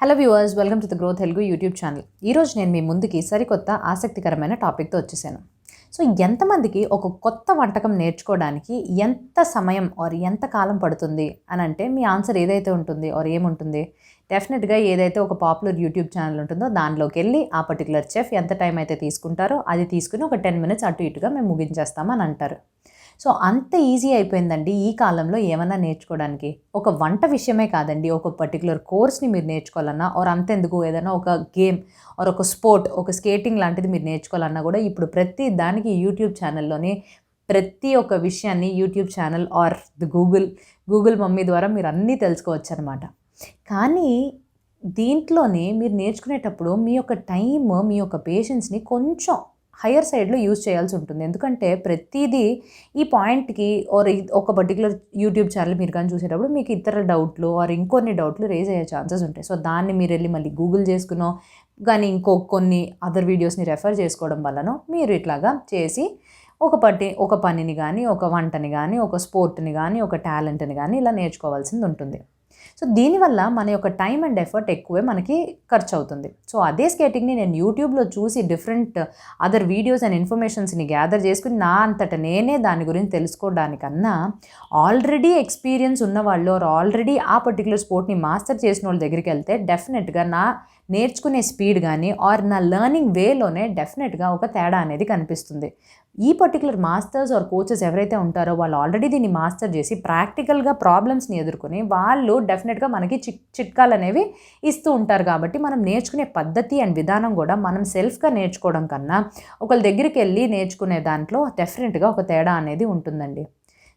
Hello viewers, welcome to the grow Telugu YouTube channel. ఈరోజు నేను మీ ముందుకి సరికొత్త ఆసక్తికరమైన టాపిక్తో వచ్చేసాను. సో ఎంతమందికి ఒక కొత్త వంటకం నేర్చుకోవడానికి ఎంత సమయం ఆర్ ఎంత కాలం పడుతుంది అని అంటే మీ ఆన్సర్ ఏదైతే ఉంటుంది ఆర్ ఏముంటుంది? డెఫినెట్గా ఏదైతే ఒక పాపులర్ యూట్యూబ్ ఛానల్ ఉంటుందో దానిలోకి వెళ్ళి ఆ పర్టికులర్ చెఫ్ ఎంత టైం అయితే తీసుకుంటారో అది తీసుకుని ఒక 10 minutes అటు ఇటుగా మేము ముగించేస్తామని అంటారు. సో అంత ఈజీ అయిపోయిందండి ఈ కాలంలో ఏమన్నా నేర్చుకోవడానికి. ఒక వంట విషయమే కాదండి, ఒక పర్టికులర్ కోర్స్ని మీరు నేర్చుకోవాలన్నా ఆర్ అంతెందుకు ఏదైనా ఒక గేమ్ ఆర్ ఒక స్పోర్ట్, ఒక స్కేటింగ్ లాంటిది మీరు నేర్చుకోవాలన్నా కూడా ఇప్పుడు ప్రతి దానికి యూట్యూబ్ ఛానల్లోనే ప్రతి ఒక్క విషయాన్ని YouTube channel or Google mummy ద్వారా మీరు అన్నీ తెలుసుకోవచ్చు అనమాట. కానీ దీంట్లోనే మీరు నేర్చుకునేటప్పుడు మీ యొక్క టైమ్, మీ యొక్క పేషెన్స్ని కొంచెం హయ్యర్ సైడ్లో యూజ్ చేయాల్సి ఉంటుంది. ఎందుకంటే ప్రతిదీ ఈ పాయింట్కి ఆర్ ఒక పర్టికులర్ యూట్యూబ్ ఛానల్ మీరు కానీ చూసేటప్పుడు మీకు ఇతర డౌట్లు ఆర్ ఇంకొన్ని డౌట్లు రేజ్ అయ్యే ఛాన్సెస్ ఉంటాయి. సో దాన్ని మీరు వెళ్ళి మళ్ళీ గూగుల్ చేసుకునో కానీ కొన్ని అదర్ వీడియోస్ని రెఫర్ చేసుకోవడం వల్లనో మీరు ఇట్లాగా చేసి ఒక పనిని కానీ, ఒక వంటని కానీ, ఒక స్పోర్ట్ని కానీ, ఒక టాలెంట్ని కానీ ఇలా నేర్చుకోవాల్సింది ఉంటుంది. సో దీనివల్ల మన యొక్క టైం అండ్ ఎఫర్ట్ ఎక్కువే మనకి ఖర్చు అవుతుంది. సో అదే స్కేటింగ్ని నేను యూట్యూబ్లో చూసి డిఫరెంట్ అదర్ వీడియోస్ అండ్ ఇన్ఫర్మేషన్స్ని గ్యాదర్ చేసుకుని నా అంతటా నేనే దాని గురించి తెలుసుకోవడానికన్నా ఆల్రెడీ ఎక్స్పీరియన్స్ ఉన్నవాళ్ళు ఆల్రెడీ ఆ పర్టికులర్ స్పోర్ట్ని మాస్టర్ చేసిన వాళ్ళ దగ్గరికి వెళ్తే డెఫినెట్గా నా నేర్చుకునే స్పీడ్ కానీ ఆర్ నా లెర్నింగ్ వేలోనే డెఫినెట్గా ఒక తేడా అనేది కనిపిస్తుంది. ఈ పర్టికులర్ మాస్టర్స్ ఆర్ కోచెస్ ఎవరైతే ఉంటారో వాళ్ళు ఆల్రెడీ దీన్ని మాస్టర్ చేసి ప్రాక్టికల్గా ప్రాబ్లమ్స్ని ఎదుర్కొని వాళ్ళు డెఫినెట్గా మనకి చిట్కాలు అనేవి ఇస్తూ ఉంటారు. కాబట్టి మనం నేర్చుకునే పద్ధతి అండ్ విధానం కూడా మనం సెల్ఫ్గా నేర్చుకోవడం కన్నా ఒకళ్ళ దగ్గరికి వెళ్ళి నేర్చుకునే దాంట్లో డెఫినెట్గా ఒక తేడా అనేది ఉంటుందండి.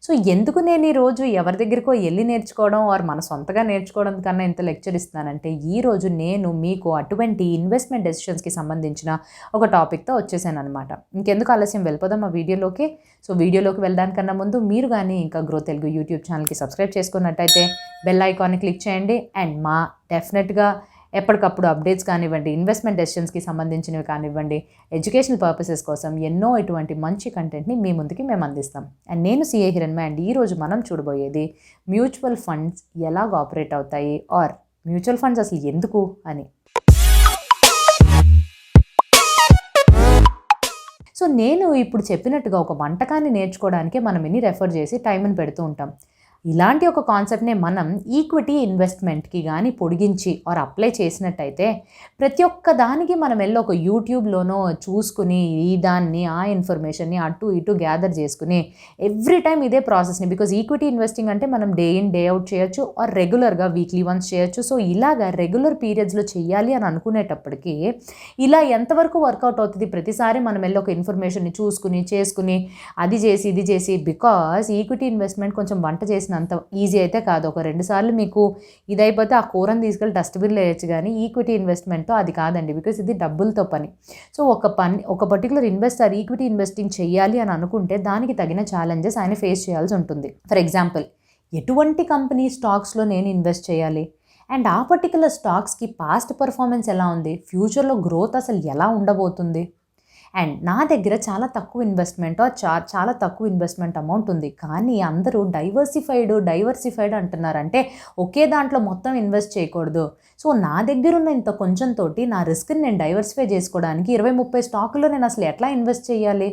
సో ఎందుకు నేను ఈరోజు ఎవరి దగ్గరికో వెళ్ళి నేర్చుకోవడం ఆర్ మన సొంతగా నేర్చుకోవడం కన్నా ఇంత లెక్చర్ ఇస్తున్నానంటే ఈరోజు నేను మీకు అటువంటి ఇన్వెస్ట్మెంట్ డెసిషన్స్కి సంబంధించిన ఒక టాపిక్తో వచ్చేసాను అనమాట. ఇంకెందుకు ఆలస్యం, వెళ్ళిపోదాం ఆ వీడియోలోకి. సో వీడియోలోకి వెళ్ళడానికన్నా ముందు మీరు కానీ ఇంకా గ్రో తెలుగు యూట్యూబ్ ఛానల్కి సబ్స్క్రైబ్ చేసుకున్నట్టయితే బెల్ ఐకాన్ని క్లిక్ చేయండి. అండ్ మా డెఫినెట్గా ఎప్పటికప్పుడు అప్డేట్స్ కానివ్వండి, ఇన్వెస్ట్మెంట్ డెసిషన్స్కి సంబంధించినవి కానివ్వండి, ఎడ్యుకేషనల్ పర్పసెస్ కోసం ఎన్నో ఇటువంటి మంచి కంటెంట్ని మీ ముందుకి మేము అందిస్తాం. అండ్ నేను సిఏ హిరణ్మ. అండ్ ఈరోజు మనం చూడబోయేది మ్యూచువల్ ఫండ్స్ ఎలాగ ఆపరేట్ అవుతాయి ఆర్ మ్యూచువల్ ఫండ్స్ అసలు ఎందుకు అని. సో నేను ఇప్పుడు చెప్పినట్టుగా ఒక వంటకాన్ని నేర్చుకోవడానికే మనం ఇన్ని రెఫర్ చేసి టైంని పెడుతూ ఉంటాం. ఇలాంటి ఒక కాన్సెప్ట్నే మనం ఈక్విటీ ఇన్వెస్ట్మెంట్కి కానీ పొడిగించి ఆర్ అప్లై చేసినట్టయితే ప్రతి ఒక్క దానికి మనం వెళ్ళి ఒక యూట్యూబ్లోనో చూసుకుని ఆ ఇన్ఫర్మేషన్ని అటు ఇటు గ్యాదర్ చేసుకుని ఎవ్రీ టైం ఇదే ప్రాసెస్ని, బికాజ్ ఈక్విటీ ఇన్వెస్టింగ్ అంటే మనం డే ఇన్ డే అవుట్ చేయొచ్చు ఆర్ రెగ్యులర్గా వీక్లీ వన్స్ చేయొచ్చు. సో ఇలాగా రెగ్యులర్ పీరియడ్స్లో చేయాలి అని అనుకునేటప్పటికీ ఇలా ఎంతవరకు వర్కౌట్ అవుతుంది? ప్రతిసారి మనం వెళ్ళి ఒక ఇన్ఫర్మేషన్ని చేసుకుని అది చేసి ఇది చేసి, బికాజ్ ఈక్విటీ ఇన్వెస్ట్మెంట్ కొంచెం వంట చేసిన అంత ఈజీ అయితే కాదు. ఒక 2 సార్లు మీకు ఇదైపోతే ఆ కూరని తీసుకెళ్ళి డస్ట్బిన్లో వేయచ్చు, కానీ ఈక్విటీ ఇన్వెస్ట్మెంట్తో అది కాదండి. బికాజ్ ఇది డబ్బులతో పని. సో ఒక పర్టికులర్ ఇన్వెస్టర్ ఈక్విటీ ఇన్వెస్టింగ్ చేయాలి అని అనుకుంటే దానికి తగిన ఛాలెంజెస్ ఆయన ఫేస్ చేయాల్సి ఉంటుంది. ఫర్ ఎగ్జాంపుల్, ఎటువంటి కంపెనీ స్టాక్స్లో నేను ఇన్వెస్ట్ చేయాలి అండ్ ఆ పర్టికులర్ స్టాక్స్కి పాస్ట్ పర్ఫార్మెన్స్ ఎలా ఉంది, ఫ్యూచర్లో గ్రోత్ అసలు ఎలా ఉండబోతుంది. అండ్ నా దగ్గర చాలా తక్కువ ఇన్వెస్ట్మెంట్ అమౌంట్ ఉంది, కానీ అందరూ డైవర్సిఫైడ్ అంటున్నారు. అంటే ఒకే దాంట్లో మొత్తం ఇన్వెస్ట్ చేయకూడదు. సో నా దగ్గర ఉన్న ఇంత కొంచెం తోటి నా రిస్క్ని నేను డైవర్సిఫై చేసుకోవడానికి 20-30 స్టాకుల్లో నేను అసలు ఎట్లా ఇన్వెస్ట్ చేయాలి?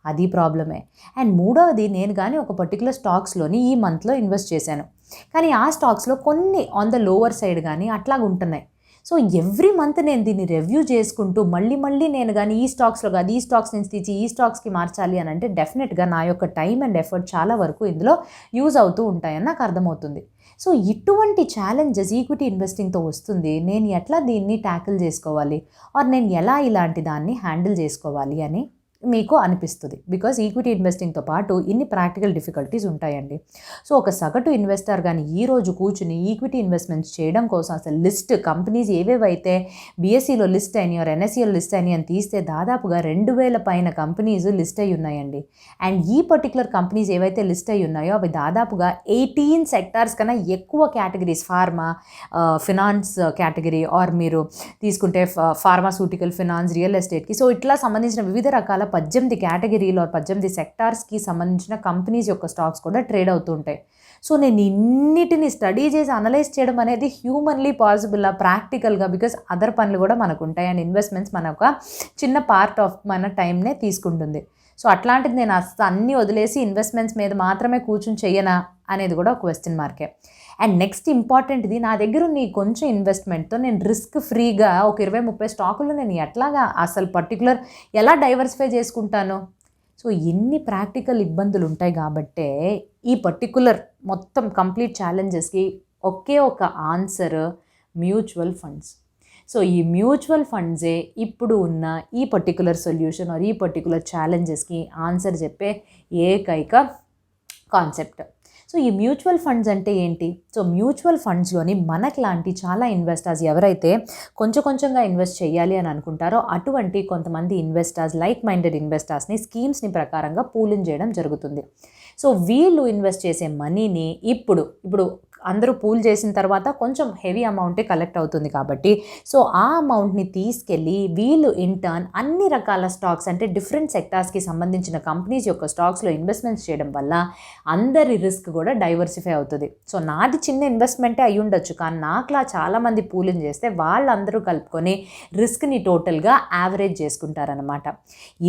అది ప్రాబ్లమే. అండ్ మూడవది, నేను కానీ ఒక పర్టికులర్ స్టాక్స్లోని ఈ మంత్లో ఇన్వెస్ట్ చేశాను, కానీ ఆ స్టాక్స్లో కొన్ని ఆన్ ద లోవర్ సైడ్ కానీ అట్లాగ ఉంటున్నాయి. సో ఎవ్రీ మంత్ నేను దీన్ని రివ్యూ చేసుకుంటూ మళ్ళీ నేను కానీ ఈ స్టాక్స్లో కాదు ఈ స్టాక్స్ నుంచి తీసి ఈ స్టాక్స్కి మార్చాలి అని అంటే డెఫినెట్గా నా యొక్క టైం అండ్ ఎఫర్ట్ చాలా వరకు ఇందులో యూజ్ అవుతూ ఉంటాయని నాకు అర్థమవుతుంది. సో ఇటువంటి ఛాలెంజెస్ ఈక్విటీ ఇన్వెస్టింగ్తో వస్తుంది. నేను ఎట్లా దీన్ని ట్యాకిల్ చేసుకోవాలి ఆర్ నేను ఎలా ఇలాంటి దాన్ని హ్యాండిల్ చేసుకోవాలి అని మీకు అనిపిస్తుంది. బికాజ్ ఈక్విటీ ఇన్వెస్టింగ్తో పాటు ఇన్ని ప్రాక్టికల్ డిఫికల్టీస్ ఉంటాయండి. సో ఒక సగటు ఇన్వెస్టర్ కానీ ఈరోజు కూర్చుని ఈక్విటీ ఇన్వెస్ట్మెంట్స్ చేయడం కోసం అసలు లిస్ట్ కంపెనీస్ ఏవేవైతే బీఎస్సీలో లిస్ట్ అయినాయి ఆర్ ఎన్ఎస్సీలో లిస్ట్ అయినాయి అని తీస్తే దాదాపుగా 2000 పైన కంపెనీస్ లిస్ట్ అయి ఉన్నాయండి. అండ్ ఈ పర్టికులర్ కంపెనీస్ ఏవైతే లిస్ట్ అయి ఉన్నాయో అవి దాదాపుగా 18 సెక్టార్స్ కన్నా ఎక్కువ categories, pharma, finance category or మీరు తీసుకుంటే ఫార్మాస్యూటికల్, ఫినాన్స్, రియల్ ఎస్టేట్కి, సో ఇట్లా సంబంధించిన వివిధ రకాల 18 కేటగిరీలో 18 సెక్టార్స్కి సంబంధించిన కంపెనీస్ యొక్క స్టాక్స్ కూడా ట్రేడ్ అవుతూ ఉంటాయి. సో నేను ఇన్నిటిని స్టడీ చేసి అనలైజ్ చేయడం అనేది హ్యూమన్లీ పాసిబుల్ ప్రాక్టికల్గా, బికాస్ అదర్ పనులు కూడా మనకు ఉంటాయి అండ్ ఇన్వెస్ట్మెంట్స్ మన ఒక చిన్న పార్ట్ ఆఫ్ మన టైంనే తీసుకుంటుంది. సో అట్లాంటిది నేను అన్నీ వదిలేసి ఇన్వెస్ట్మెంట్స్ మీద మాత్రమే కూర్చొని చెయ్యనా అనేది కూడా ఒక క్వశ్చన్ మార్కే. అండ్ నెక్స్ట్ ఇంపార్టెంట్ది, నా దగ్గర ఉన్న కొంచెం ఇన్వెస్ట్మెంట్తో నేను రిస్క్ ఫ్రీగా ఒక 20-30 స్టాకులు నేను ఎట్లాగా అసలు పర్టికులర్ ఎలా డైవర్సిఫై చేసుకుంటాను? సో ఎన్ని ప్రాక్టికల్ ఇబ్బందులు ఉంటాయి కాబట్టే ఈ పర్టికులర్ మొత్తం కంప్లీట్ ఛాలెంజెస్కి ఒకే ఒక ఆన్సర్ మ్యూచువల్ ఫండ్స్. సో ఈ మ్యూచువల్ ఫండ్సే ఇప్పుడు ఉన్న ఈ పర్టికులర్ సొల్యూషన్ ఆర్ ఈ పర్టికులర్ ఛాలెంజెస్కి ఆన్సర్ చెప్పే ఏకైక కాన్సెప్ట్. సో ఈ మ్యూచువల్ ఫండ్స్ అంటే ఏంటి? సో మ్యూచువల్ ఫండ్స్లోని మనట్లాంటి చాలా ఇన్వెస్టర్స్ ఎవరైతే కొంచెంగా ఇన్వెస్ట్ చేయాలి అని అనుకుంటారో అటువంటి కొంతమంది ఇన్వెస్టర్స్, లైక్ మైండెడ్ ఇన్వెస్టర్స్ని స్కీమ్స్ని ప్రకారంగా పూలింగ్ చేయడం జరుగుతుంది. సో వీళ్ళు ఇన్వెస్ట్ చేసే మనీని ఇప్పుడు అందరూ పూల్ చేసిన తర్వాత కొంచెం హెవీ అమౌంటే కలెక్ట్ అవుతుంది కాబట్టి సో ఆ అమౌంట్ని తీసుకెళ్ళి వీళ్ళు ఇంటర్న్ అన్ని రకాల స్టాక్స్ అంటే డిఫరెంట్ సెక్టార్స్కి సంబంధించిన కంపెనీస్ యొక్క స్టాక్స్లో ఇన్వెస్ట్మెంట్స్ చేయడం వల్ల అందరి రిస్క్ కూడా డైవర్సిఫై అవుతుంది. సో నాది చిన్న ఇన్వెస్ట్మెంటే అయి ఉండొచ్చు, కానీ నాకులా చాలామంది పూలింగ్ చేస్తే వాళ్ళందరూ కలుపుకొని రిస్క్ని టోటల్గా యావరేజ్ చేసుకుంటారనమాట.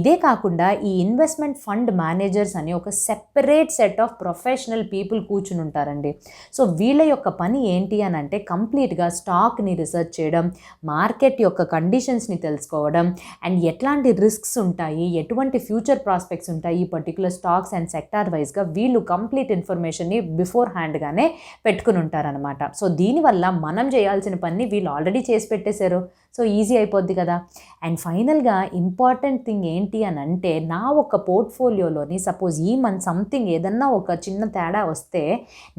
ఇదే కాకుండా ఈ ఇన్వెస్ట్మెంట్ ఫండ్ మేనేజర్స్ అని ఒక separate set of professional people కూర్చుని ఉంటారండి. సో వీళ్ళ యొక్క పని ఏంటి అని అంటే కంప్లీట్గా స్టాక్ని రీసెర్చ్ చేయడం, మార్కెట్ యొక్క కండిషన్స్ని తెలుసుకోవడం అండ్ ఎట్లాంటి రిస్క్స్ ఉంటాయి, ఎటువంటి ఫ్యూచర్ ప్రాస్పెక్ట్స్ ఉంటాయి ఈ పర్టికులర్ స్టాక్స్ అండ్ సెక్టార్ వైజ్గా వీళ్ళు కంప్లీట్ ఇన్ఫర్మేషన్ని బిఫోర్ హ్యాండ్గానే పెట్టుకుని ఉంటారనమాట. సో దీనివల్ల మనం చేయాల్సిన పని వీళ్ళు ఆల్రెడీ చేసి పెట్టేశారు, సో ఈజీ అయిపోద్ది కదా. అండ్ ఫైనల్గా ఇంపార్టెంట్ థింగ్ ఏంటి అని అంటే నా ఒక పోర్ట్ఫోలియోలోని సపోజ్ ఈ మంత్ సంథింగ్ ఏదన్నా ఒక చిన్న తేడా వస్తే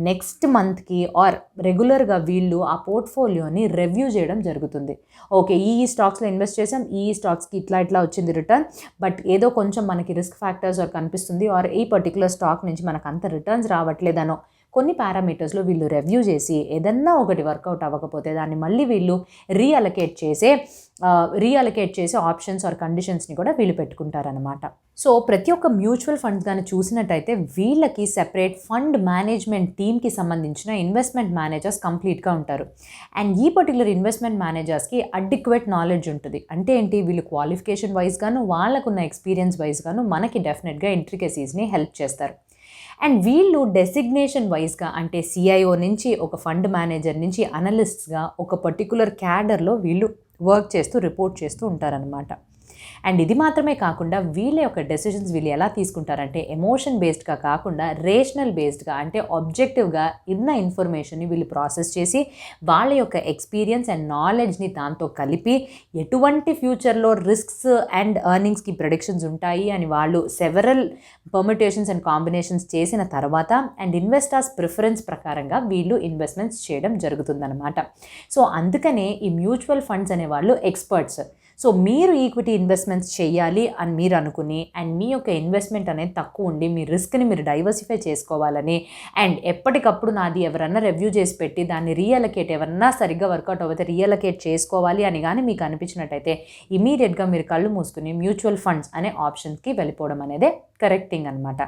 నెక్స్ట్ మంత్కి ఆర్ రెగ్యులర్గా వీళ్ళు ఆ పోర్ట్ఫోలియోని రివ్యూ చేయడం జరుగుతుంది. ఓకే, ఈ స్టాక్స్లో ఇన్వెస్ట్ చేసాం, ఈ స్టాక్స్కి ఇట్లా వచ్చింది రిటర్న్, బట్ ఏదో కొంచెం మనకి రిస్క్ ఫ్యాక్టర్స్ ఆర్ కనిపిస్తుంది ఆర్ ఈ పర్టికులర్ స్టాక్ నుంచి మనకు అంత రిటర్న్స్ రావట్లేదనో కొన్ని పారామీటర్స్లో వీళ్ళు రివ్యూ చేసి ఏదన్నా ఒకటి వర్కౌట్ అవ్వకపోతే దాన్ని మళ్ళీ వీళ్ళు రీఅలకేట్ చేసే ఆప్షన్స్ ఆర్ కండిషన్స్ని కూడా వీళ్ళు పెట్టుకుంటారనమాట. సో ప్రతి ఒక్క మ్యూచువల్ ఫండ్స్ కానీ చూసినట్టయితే వీళ్ళకి సెపరేట్ ఫండ్ మేనేజ్మెంట్ టీమ్కి సంబంధించిన ఇన్వెస్ట్మెంట్ మేనేజర్స్ కంప్లీట్గా ఉంటారు. అండ్ ఈ పర్టికులర్ ఇన్వెస్ట్మెంట్ మేనేజర్స్కి అడిక్వేట్ నాలెడ్జ్ ఉంటుంది. అంటే ఏంటి, వీళ్ళు క్వాలిఫికేషన్ వైజ్గాను వాళ్ళకున్న ఎక్స్పీరియన్స్ వైజ్గాను మనకి డెఫినెట్గా ఇంట్రికసీస్ని హెల్ప్ చేస్తారు. అండ్ వీళ్ళు డెసిగ్నేషన్ వైజ్గా అంటే సిఐఓ నుంచి ఒక ఫండ్ మేనేజర్ నుంచి అనలిస్ట్స్గా ఒక పర్టికులర్ క్యాడర్లో వీళ్ళు వర్క్ చేస్తూ రిపోర్ట్ చేస్తూ ఉంటారనమాట. అండ్ ఇది మాత్రమే కాకుండా వీళ్ళ యొక్క డెసిషన్స్ వీళ్ళు ఎలా తీసుకుంటారంటే ఎమోషన్ బేస్డ్గా కాకుండా రేషనల్ బేస్డ్గా అంటే ఆబ్జెక్టివ్గా ఉన్న ఇన్ఫర్మేషన్ని వీళ్ళు ప్రాసెస్ చేసి వాళ్ళ యొక్క ఎక్స్పీరియన్స్ అండ్ నాలెడ్జ్ని దాంతో కలిపి ఎటువంటి ఫ్యూచర్లో రిస్క్స్ అండ్ ఎర్నింగ్స్కి ప్రెడిక్షన్స్ ఉంటాయి అని వాళ్ళు సెవరల్ పర్మిటేషన్స్ అండ్ కాంబినేషన్స్ చేసిన తర్వాత అండ్ ఇన్వెస్టర్స్ ప్రిఫరెన్స్ ప్రకారంగా వీళ్ళు ఇన్వెస్ట్మెంట్స్ చేయడం జరుగుతుందన్నమాట. సో అందుకనే ఈ మ్యూచువల్ ఫండ్స్ అనేవాళ్ళు ఎక్స్పర్ట్స్. సో మీరు ఈక్విటీ ఇన్వెస్ట్మెంట్స్ చేయాలి అని మీరు అనుకుని అండ్ మీ యొక్క ఇన్వెస్ట్మెంట్ అనేది తక్కువ ఉండి మీ రిస్క్ని మీరు డైవర్సిఫై చేసుకోవాలని అండ్ ఎప్పటికప్పుడు నాది ఎవరన్నా రివ్యూ చేసి పెట్టి దాన్ని రీఅలకేట్ ఎవరన్నా సరిగ్గా వర్కౌట్ అవ్వతే రీఅలకేట్ చేసుకోవాలి అని కానీ మీకు అనిపించినట్టయితే ఇమీడియట్గా మీరు కళ్ళు మూసుకుని మ్యూచువల్ ఫండ్స్ అనే ఆప్షన్స్కి వెళ్ళిపోవడం అనేదే కరెక్ట్ థింగ్ అనమాట.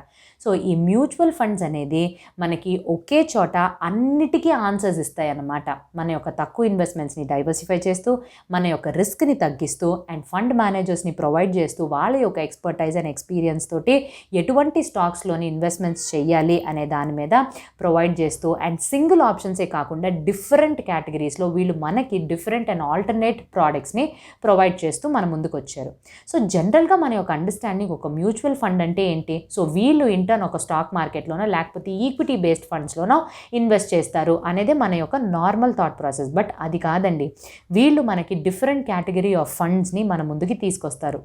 సో ఈ మ్యూచువల్ ఫండ్స్ అనేది మనకి ఒకే చోట అన్నిటికీ ఆన్సర్స్ ఇస్తాయి అన్నమాట. మన యొక్క తక్కువ ఇన్వెస్ట్మెంట్స్ని డైవర్సిఫై చేస్తూ మన యొక్క రిస్క్ని తగ్గిస్తూ అండ్ ఫండ్ మేనేజర్స్ని ప్రొవైడ్ చేస్తూ వాళ్ళ యొక్క ఎక్స్పర్టైజ్ అండ్ ఎక్స్పీరియన్స్ తోటి ఎటువంటి స్టాక్స్లోని ఇన్వెస్ట్మెంట్స్ చేయాలి అనే దాని మీద ప్రొవైడ్ చేస్తూ అండ్ సింగిల్ ఆప్షన్సే కాకుండా డిఫరెంట్ కేటగిరీస్లో వీళ్ళు మనకి డిఫరెంట్ అండ్ ఆల్టర్నేట్ ప్రోడక్ట్స్ని ప్రొవైడ్ చేస్తూ మన ముందుకు వచ్చారు. సో జనరల్గా మన యొక్క అండర్స్టాండింగ్ ఒక మ్యూచువల్ ఫండ్ అంటే ఏంటి, సో వీళ్ళు ఇంటర్న్ ఒక స్టాక్ మార్కెట్లోనో లేకపోతే ఈక్విటీ బేస్డ్ ఫండ్స్లోనో ఇన్వెస్ట్ చేస్తారు అనేది మన యొక్క నార్మల్ థాట్ ప్రాసెస్. బట్ అది కాదండి, వీళ్ళు మనకి డిఫరెంట్ కేటగిరీ ఆఫ్ ఫండ్స్ని మన ముందుకి తీసుకొస్తారు.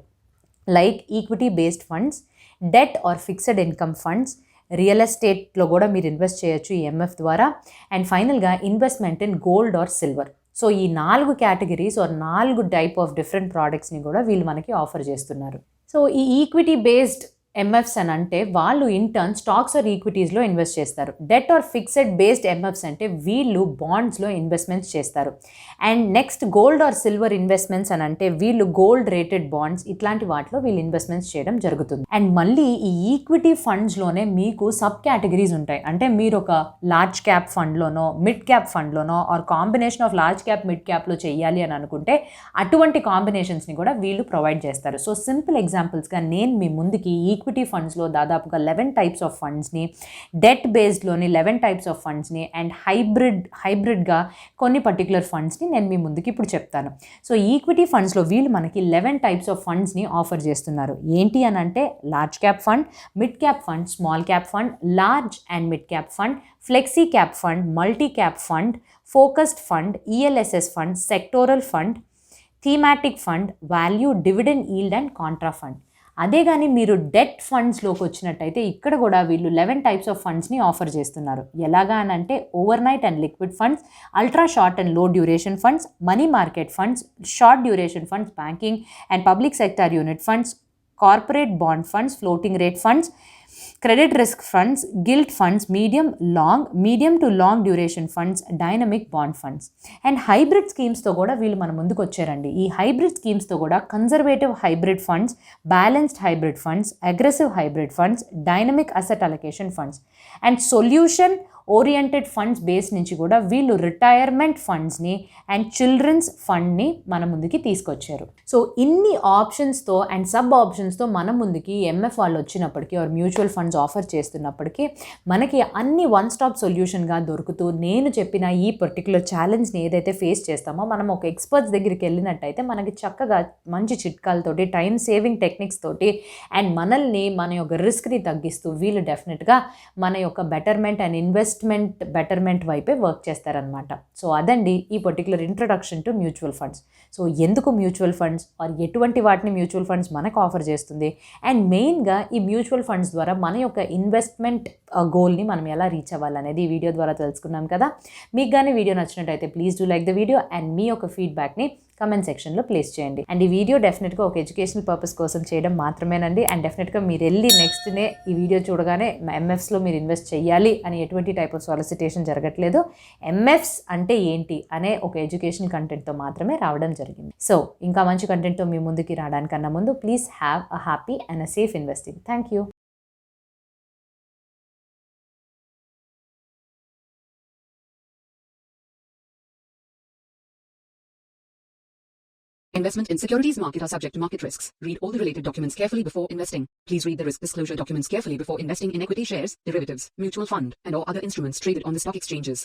Like equity based funds, debt or fixed income funds, real ఎస్టేట్లో కూడా మీరు ఇన్వెస్ట్ చేయొచ్చు ఈ ఎంఎఫ్ ద్వారా, అండ్ ఫైనల్గా investment in gold or silver. So ఈ 4 categories or 4 type of different ప్రోడక్ట్స్ని కూడా వీళ్ళు మనకి ఆఫర్ చేస్తున్నారు. సో ఈ ఈక్విటీ బేస్డ్ ఎంఎఫ్స్ అని అంటే వాళ్ళు ఇన్ టర్న్ స్టాక్స్ ఆర్ ఈక్విటీస్లో ఇన్వెస్ట్ చేస్తారు. Debt or fixed based MFs అంటే వీళ్ళు బాండ్స్లో ఇన్వెస్ట్మెంట్స్ చేస్తారు. And next gold or silver investments అని అంటే వీళ్ళు గోల్డ్ రేటెడ్ బాండ్స్ ఇట్లాంటి వాటిలో వీళ్ళు ఇన్వెస్ట్మెంట్స్ చేయడం జరుగుతుంది. అండ్ మళ్ళీ ఈ ఈక్విటీ ఫండ్స్లోనే మీకు సబ్ కేటగిరీస్ ఉంటాయి. అంటే మీరు ఒక లార్జ్ క్యాప్ ఫండ్లోనో మిడ్ క్యాప్ ఫండ్లోనో or combination of large cap mid క్యాప్లో చేయాలి అని అనుకుంటే అటువంటి కాంబినేషన్స్ని కూడా వీళ్ళు ప్రొవైడ్ చేస్తారు. సో సింపుల్ ఎగ్జాంపుల్స్గా నేను మీ ముందుకి ఈక్విటీ ఫండ్స్లో దాదాపుగా 11 టైప్స్ ఆఫ్ ఫండ్స్ని, డెట్ బేస్డ్లోని 11 టైప్స్ ఆఫ్ ఫండ్స్ని అండ్ హైబ్రిడ్గా కొన్ని పర్టికులర్ ఫండ్స్ని నేను మీ ముందుకి ఇప్పుడు చెప్తాను. సో ఈక్విటీ ఫండ్స్లో వీళ్ళు మనకి 11 టైప్స్ ఆఫ్ ఫండ్స్ని ఆఫర్ చేస్తున్నారు. ఏంటి అని అంటే large cap fund, mid cap fund, small cap fund, large and mid cap fund, flexi cap fund, multi cap fund, focused fund, ELSS fund, sectoral fund, thematic fund, value, dividend yield and Contra fund. అదే కానీ మీరు debt ఫండ్స్లోకి వచ్చినట్టయితే ఇక్కడ కూడా వీళ్ళు 11 types of ఫండ్స్ని offer చేస్తున్నారు. ఎలాగా అని అంటే over night and liquid funds, ultra short and low duration funds, money market funds, short duration funds, banking and public sector unit funds, corporate bond funds, floating rate funds, credit risk funds, gilt funds, medium to long duration funds, dynamic bond funds. And hybrid స్కీమ్స్తో కూడా వీళ్ళు మన ముందుకు వచ్చారండి. ఈ hybrid స్కీమ్స్తో కూడా conservative hybrid funds, balanced hybrid funds, aggressive hybrid funds, dynamic asset allocation funds and solution oriented funds base నుంచి కూడా వీళ్ళు రిటైర్మెంట్ ఫండ్స్ని అండ్ చిల్డ్రన్స్ ఫండ్ని మన ముందుకి తీసుకొచ్చారు. సో ఇన్ని ఆప్షన్స్తో అండ్ సబ్ ఆప్షన్స్తో మన ముందుకి ఎంఎఫ్ వాళ్ళు వచ్చినప్పటికీ ఆర్ మ్యూచువల్ ఫండ్స్ ఆఫర్ చేస్తున్నప్పటికీ మనకి అన్ని వన్ స్టాప్ సొల్యూషన్గా దొరుకుతూ నేను చెప్పిన ఈ పర్టికులర్ ఛాలెంజ్ని ఏదైతే ఫేస్ చేస్తామో మనం ఒక ఎక్స్పర్ట్స్ దగ్గరికి వెళ్ళినట్టయితే మనకి చక్కగా మంచి చిట్కాలతోటి, టైం సేవింగ్ టెక్నిక్స్ తోటి అండ్ మనల్ని మన యొక్క రిస్క్ని తగ్గిస్తూ వీళ్ళు డెఫినెట్గా మన యొక్క బెటర్మెంట్ అండ్ బెటర్మెంట్ వైపే వర్క్ చేస్తారనమాట. సో అదండి ఈ particular introduction to mutual funds. So ఎందుకు మ్యూచువల్ ఫండ్స్ ఆర్ ఎటువంటి వాటిని మ్యూచువల్ ఫండ్స్ మనకు ఆఫర్ చేస్తుంది అండ్ మెయిన్గా ఈ మ్యూచువల్ ఫండ్స్ ద్వారా మన యొక్క ఇన్వెస్ట్మెంట్ గోల్ని మనం ఎలా రీచ్ అవ్వాలనేది ఈ వీడియో ద్వారా తెలుసుకున్నాం కదా. మీకు కానీ వీడియో నచ్చినట్టయితే please do like the video and మీ యొక్క ఫీడ్బ్యాక్ని కమెంట్ సెక్షన్లో ప్లేస్ చేయండి. అండ్ ఈ వీడియో డెఫినెట్గా ఒక ఎడ్యుకేషనల్ పర్పస్ కోసం చేయడం మాత్రమేనండి. అండ్ డెఫినెట్గా మీరు వెళ్ళి నెక్స్ట్నే ఈ వీడియో చూడగానే ఎంఎఫ్స్లో మీరు ఇన్వెస్ట్ చేయాలి అని ఎటువంటి టైప్ ఆఫ్ సాలిసిటేషన్ జరగట్లేదు. ఎంఎఫ్స్ అంటే ఏంటి అనే ఒక ఎడ్యుకేషనల్ కంటెంట్తో మాత్రమే రావడం జరిగింది. సో ఇంకా మంచి కంటెంట్తో మీ ముందుకి రావడానికన్నా ముందు please have a happy and a safe investing. Thank you. Investment in securities market are subject to market risks. Read all the related documents carefully before investing. Please read the risk disclosure documents carefully before investing in equity shares, derivatives, mutual fund, and or other instruments traded on the stock exchanges.